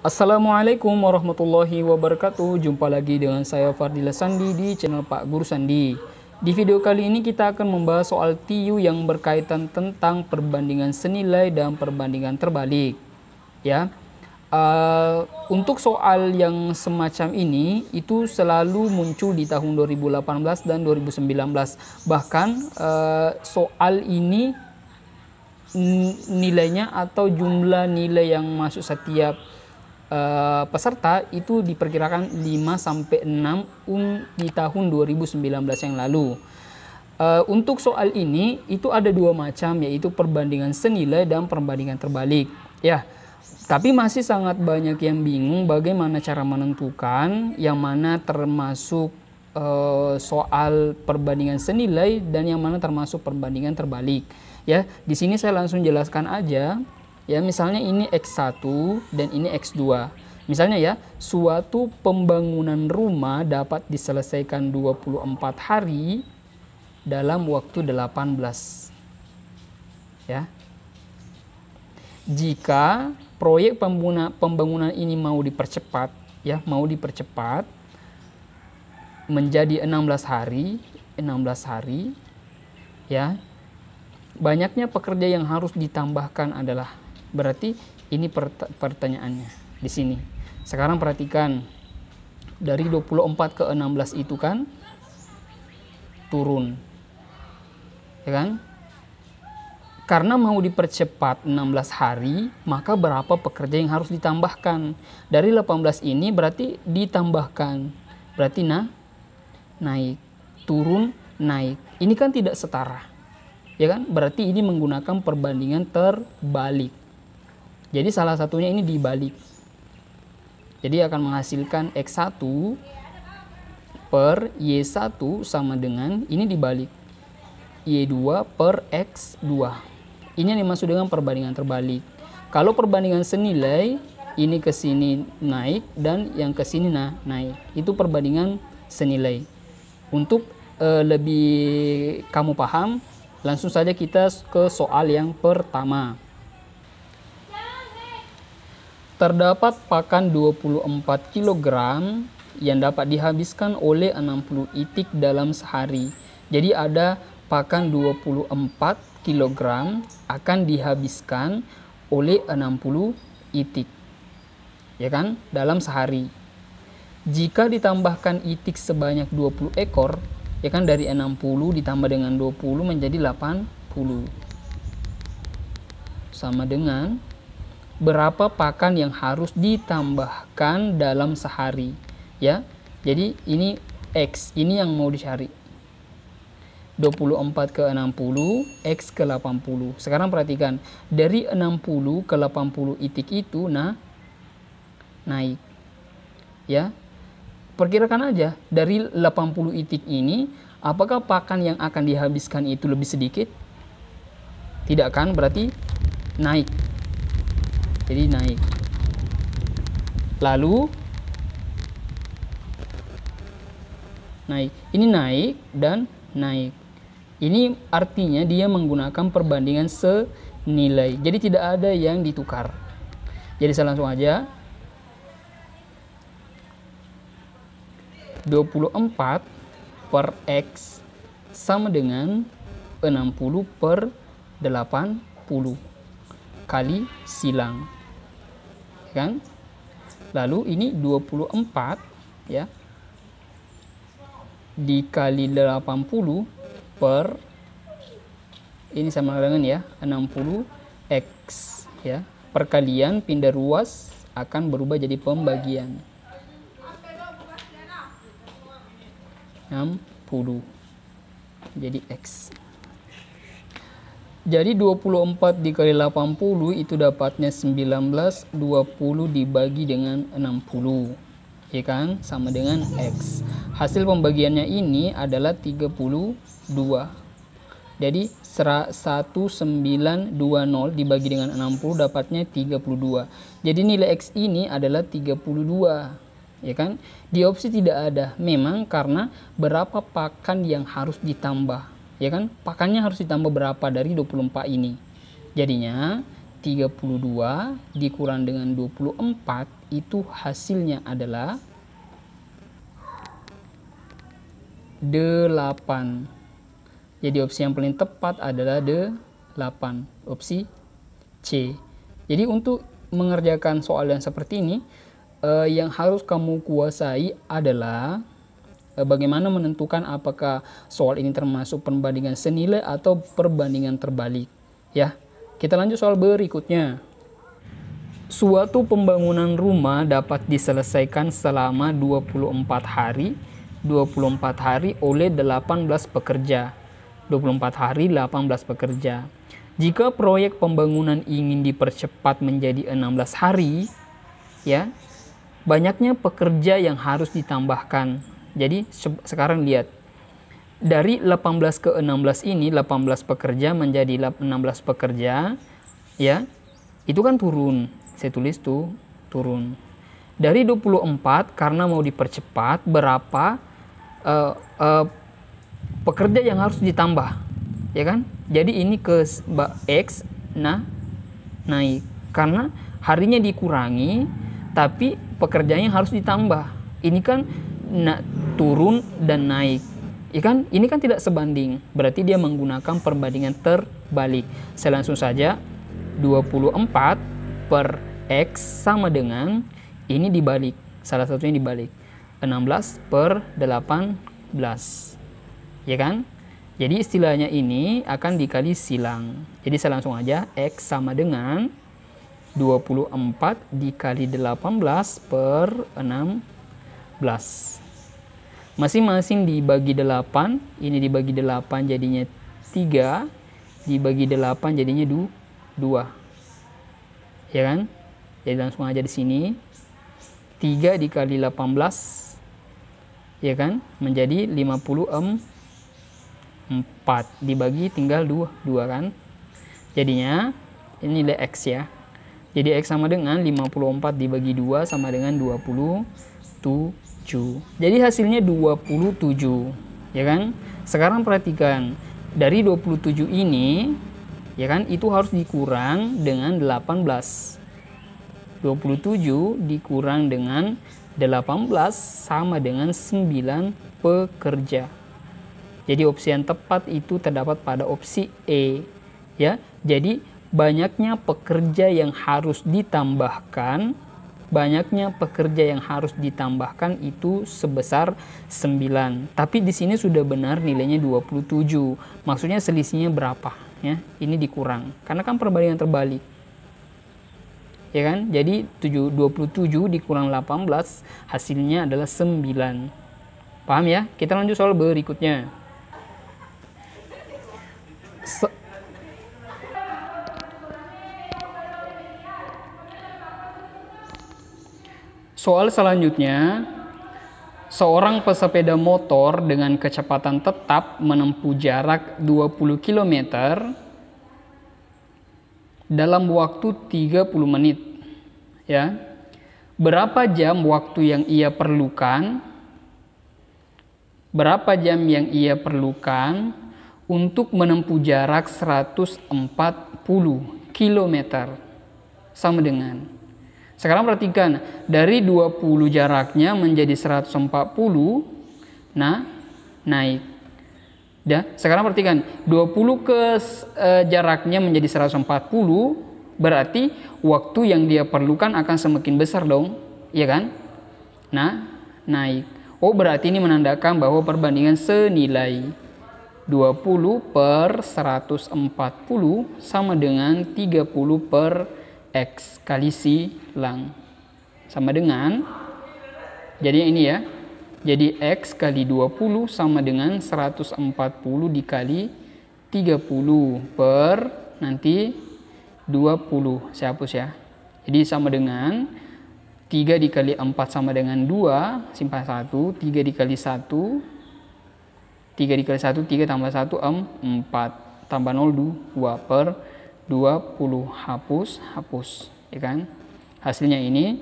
Assalamualaikum warahmatullahi wabarakatuh. Jumpa lagi dengan saya Fardila Sandi di channel Pak Guru Sandi. Di video kali ini kita akan membahas soal TIU yang berkaitan tentang perbandingan senilai dan perbandingan terbalik. Ya, untuk soal yang semacam ini itu selalu muncul di tahun 2018 dan 2019. Bahkan soal ini nilainya atau jumlah nilai yang masuk setiap peserta itu diperkirakan 5-6 di tahun 2019 yang lalu. Untuk soal ini itu ada dua macam, yaitu perbandingan senilai dan perbandingan terbalik. Ya, tapi masih sangat banyak yang bingung bagaimana cara menentukan yang mana termasuk soal perbandingan senilai dan yang mana termasuk perbandingan terbalik. Ya, di sini saya langsung jelaskan aja. Ya, misalnya ini X1 dan ini X2. Misalnya ya, suatu pembangunan rumah dapat diselesaikan 24 hari dalam waktu 18. Ya. Jika proyek pembangunan ini mau dipercepat, ya, mau dipercepat menjadi 16 hari, ya. Banyaknya pekerja yang harus ditambahkan adalah, berarti ini pertanyaannya di sini. Sekarang perhatikan, dari 24 ke 16 itu kan turun, ya kan? Karena mau dipercepat 16 hari, maka berapa pekerja yang harus ditambahkan? Dari 18 ini berarti ditambahkan, berarti naik, turun, naik. Ini kan tidak setara, ya kan? Berarti ini menggunakan perbandingan terbalik. Jadi salah satunya ini dibalik. Jadi akan menghasilkan X1 per Y1 sama dengan, ini dibalik, Y2 per X2. Ini yang dimaksud dengan perbandingan terbalik. Kalau perbandingan senilai, ini ke sini naik dan yang ke sini naik. Itu perbandingan senilai. Untuk lebih kamu paham, langsung saja kita ke soal yang pertama. Terdapat pakan 24 kg yang dapat dihabiskan oleh 60 itik dalam sehari. Jadi ada pakan 24 kg akan dihabiskan oleh 60 itik. Ya kan? Dalam sehari. Jika ditambahkan itik sebanyak 20 ekor, ya kan, dari 60 ditambah dengan 20 menjadi 80. Sama dengan berapa pakan yang harus ditambahkan dalam sehari, ya. Jadi ini X, ini yang mau dicari. 24 ke 60, X ke 80. Sekarang perhatikan, dari 60 ke 80 itik itu naik. Ya. Perkirakan aja dari 80 itik ini, apakah pakan yang akan dihabiskan itu lebih sedikit? Tidak kan? Berarti naik. Jadi naik. Lalu naik. Ini naik dan naik. Ini artinya dia menggunakan perbandingan senilai. Jadi tidak ada yang ditukar. Jadi saya langsung aja. 24 per X sama dengan 60 per 80 kali silang, kan? Lalu ini 24, ya, dikali 80 per, ini sama dengan, ya, 60 X, ya. Perkalian pindah ruas akan berubah jadi pembagian. 60 jadi X. Jadi 24 dikali 80 itu dapatnya 19, 20 dibagi dengan 60. Ya kan? Sama dengan X. Hasil pembagiannya ini adalah 32. Jadi 1920 dibagi dengan 60 dapatnya 32. Jadi nilai X ini adalah 32. Ya kan? Di opsi tidak ada. Memang karena berapa pakan yang harus ditambah. Ya kan? Pakannya harus ditambah berapa dari 24 ini. Jadinya 32 dikurang dengan 24 itu hasilnya adalah 8. Jadi opsi yang paling tepat adalah 8, opsi C. Jadi untuk mengerjakan soal yang seperti ini, yang harus kamu kuasai adalah bagaimana menentukan apakah soal ini termasuk perbandingan senilai atau perbandingan terbalik. Ya, kita lanjut soal berikutnya. Suatu pembangunan rumah dapat diselesaikan selama 24 hari oleh 18 pekerja. 24 hari 18 pekerja. Jika proyek pembangunan ingin dipercepat menjadi 16 hari, ya, banyaknya pekerja yang harus ditambahkan. Jadi sekarang lihat, dari 18 ke 16 ini, 18 pekerja menjadi 16 pekerja, ya, itu kan turun. Saya tulis tuh, turun. Dari 24, karena mau dipercepat, berapa pekerja yang harus ditambah, ya kan? Jadi ini ke X, naik. Karena harinya dikurangi, tapi pekerjanya harus ditambah. Ini kan turun dan naik. Ikan ini kan tidak sebanding, berarti dia menggunakan perbandingan terbalik. Saya langsung saja 24 per X sama dengan ini dibalik, salah satunya dibalik, 16 per 18, ya kan? Jadi istilahnya ini akan dikali silang. Jadi saya langsung aja X sama dengan 24 dikali 18 per 16. Masing-masing dibagi 8, ini dibagi 8 jadinya 3, dibagi 8 jadinya 2. Ya kan? Jadi langsung aja di sini 3 dikali 18, ya kan? Menjadi 54, dibagi tinggal 2 kan? Jadinya ini nilai X ya. Jadi X sama dengan 54 dibagi 2 sama dengan 27. Jadi hasilnya 27, ya kan? Sekarang perhatikan, dari 27 ini, ya kan, itu harus dikurang dengan 18. 27 dikurang dengan 18 sama dengan 9 pekerja. Jadi opsi yang tepat itu terdapat pada opsi E, ya. Jadi banyaknya pekerja yang harus ditambahkan, itu sebesar 9. Tapi di sini sudah benar nilainya 27. Maksudnya selisihnya berapa, ya? Ini dikurang. Karena kan perbandingan terbalik. Ya kan? Jadi 27 dikurang 18 hasilnya adalah 9. Paham ya? Kita lanjut soal berikutnya. Soal selanjutnya, seorang pesepeda motor dengan kecepatan tetap menempuh jarak 20 km dalam waktu 30 menit. Ya. Berapa jam waktu yang ia perlukan? Untuk menempuh jarak 140 km? Sama dengan, sekarang perhatikan, dari 20 jaraknya menjadi 140, naik. Ya, sekarang perhatikan, 20 ke jaraknya menjadi 140, berarti waktu yang dia perlukan akan semakin besar dong, iya kan? Naik. Oh, berarti ini menandakan bahwa perbandingan senilai 20 per 140 sama dengan 30 per X kali silang, sama dengan, jadi ini ya, jadi X kali 20 sama dengan 140 dikali 30 per nanti 20, saya hapus ya. Jadi sama dengan 3 dikali 4 sama dengan 2, simpan 1, 3 dikali 1, 3 tambah 1, 4, tambah 0, 2 per 20, hapus, ya kan? Hasilnya ini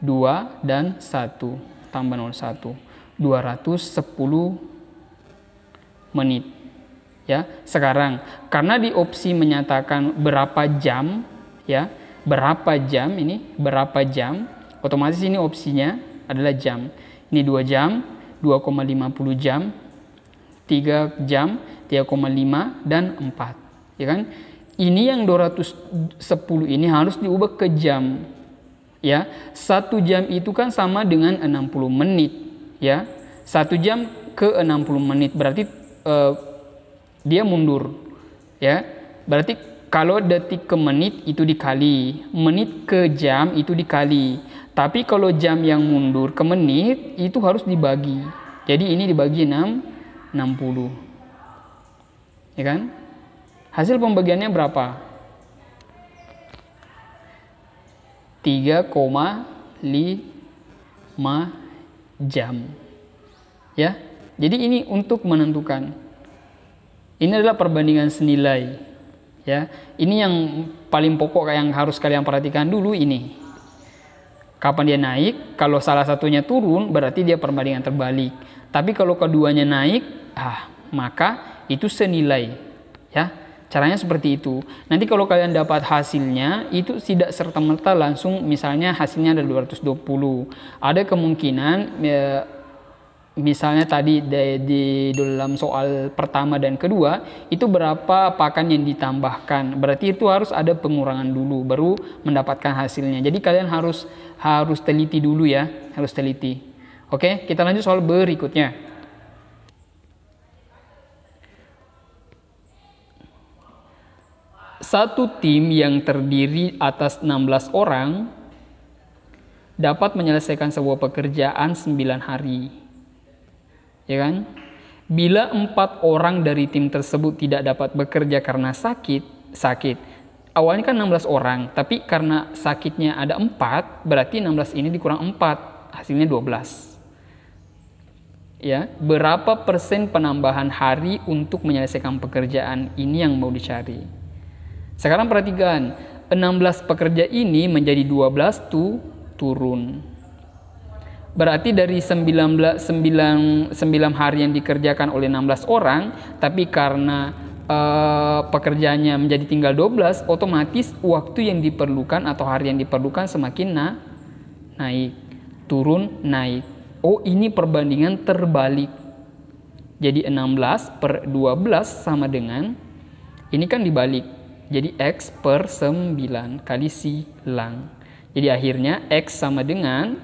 2 dan 1, tambah 0, 1, 210 menit. Ya, sekarang karena di opsi menyatakan berapa jam, ya. Berapa jam ini? Berapa jam? Otomatis ini opsinya adalah jam. Ini 2 jam, 2,50 jam, 3 jam, 3,5 dan 4, ya kan? Ini yang 210 ini harus diubah ke jam. Ya, 1 jam itu kan sama dengan 60 menit, ya. 1 jam ke 60 menit berarti dia mundur, ya. Berarti kalau detik ke menit itu dikali, menit ke jam itu dikali. Tapi kalau jam yang mundur ke menit itu harus dibagi. Jadi ini dibagi 60. Ya kan? Hasil pembagiannya berapa? 3,5 jam. Ya. Jadi ini untuk menentukan. Ini adalah perbandingan senilai. Ya. Ini yang paling pokok yang harus kalian perhatikan dulu ini. Kapan dia naik? Kalau salah satunya turun berarti dia perbandingan terbalik. Tapi kalau keduanya naik, maka itu senilai. Ya. Caranya seperti itu. Nanti kalau kalian dapat hasilnya, itu tidak serta-merta langsung misalnya hasilnya ada 220. Ada kemungkinan misalnya tadi di dalam soal pertama dan kedua, itu berapa pakan yang ditambahkan. Berarti itu harus ada pengurangan dulu, baru mendapatkan hasilnya. Jadi kalian harus teliti dulu ya, harus teliti. Oke, kita lanjut soal berikutnya. Satu tim yang terdiri atas 16 orang dapat menyelesaikan sebuah pekerjaan 9 hari. Ya kan? Bila 4 orang dari tim tersebut tidak dapat bekerja karena sakit. Awalnya kan 16 orang, tapi karena sakitnya ada 4, berarti 16 ini dikurang 4, hasilnya 12. Ya, berapa persen penambahan hari untuk menyelesaikan pekerjaan ini yang mau dicari? Sekarang perhatikan, 16 pekerja ini menjadi 12 turun. Berarti dari 9 hari yang dikerjakan oleh 16 orang, tapi karena pekerjaannya menjadi tinggal 12, otomatis waktu yang diperlukan atau hari yang diperlukan semakin naik, turun, naik. Oh, ini perbandingan terbalik. Jadi 16 per 12 sama dengan, ini kan dibalik. Jadi X per 9 kali silang. Jadi akhirnya X sama dengan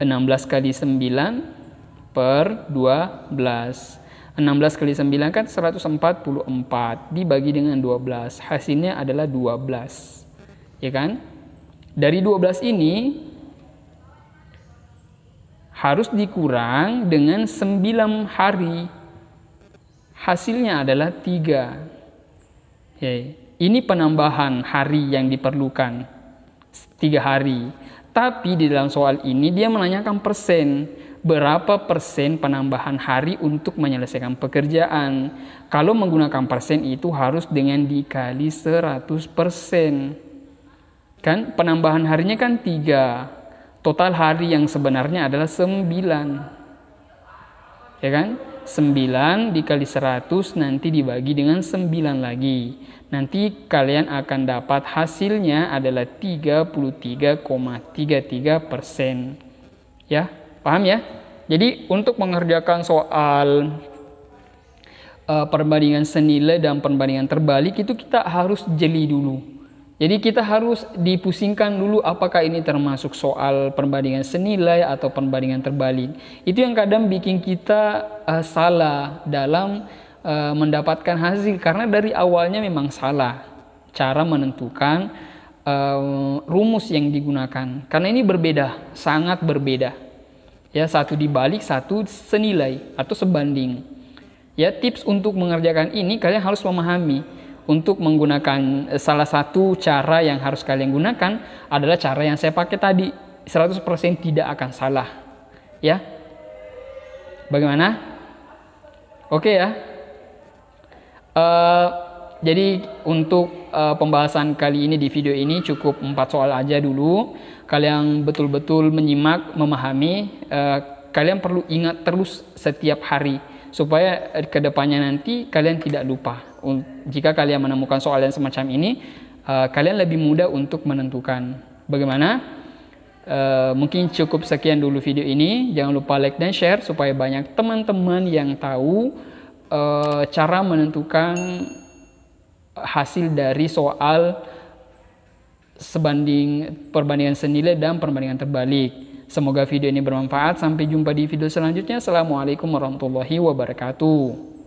16 kali 9 per 12. 16 kali 9 kan 144 dibagi dengan 12. Hasilnya adalah 12. Ya kan? Dari 12 ini harus dikurang dengan 9 hari. Hasilnya adalah 3. Ya. Ini penambahan hari yang diperlukan 3 hari. Tapi di dalam soal ini dia menanyakan persen. Berapa persen penambahan hari untuk menyelesaikan pekerjaan. Kalau menggunakan persen itu harus dengan dikali 100%. Kan penambahan harinya kan 3. Total hari yang sebenarnya adalah 9. Ya kan? 9 dikali 100 nanti dibagi dengan 9 lagi. Nanti kalian akan dapat hasilnya adalah 33,33%. Ya, paham ya? Jadi untuk mengerjakan soal perbandingan senilai dan perbandingan terbalik itu kita harus jeli dulu. Jadi kita harus dipusingkan dulu apakah ini termasuk soal perbandingan senilai atau perbandingan terbalik. Itu yang kadang bikin kita salah dalam mendapatkan hasil karena dari awalnya memang salah cara menentukan rumus yang digunakan. Karena ini berbeda, sangat berbeda. Ya, satu dibalik, satu senilai atau sebanding. Ya, tips untuk mengerjakan ini kalian harus memahami. Untuk menggunakan salah satu cara yang harus kalian gunakan adalah cara yang saya pakai tadi. 100% tidak akan salah. Ya. Bagaimana? Oke ya. Jadi untuk pembahasan kali ini di video ini cukup 4 soal aja dulu. Kalian betul-betul menyimak, memahami. Kalian perlu ingat terus setiap hari supaya kedepannya nanti kalian tidak lupa. Jika kalian menemukan soal yang semacam ini, kalian lebih mudah untuk menentukan. Bagaimana? Mungkin cukup sekian dulu video ini. Jangan lupa like dan share supaya banyak teman-teman yang tahu cara menentukan hasil dari soal perbandingan senilai dan perbandingan terbalik. Semoga video ini bermanfaat. Sampai jumpa di video selanjutnya. Assalamualaikum warahmatullahi wabarakatuh.